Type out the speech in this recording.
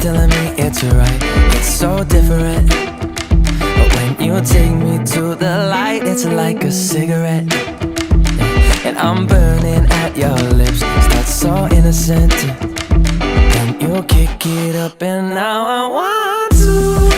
telling me it's right. It's so different. But when you take me to the light, it's like a cigarette. And I'm burning at your lips. Start so innocent. Then you kick it up and now I want to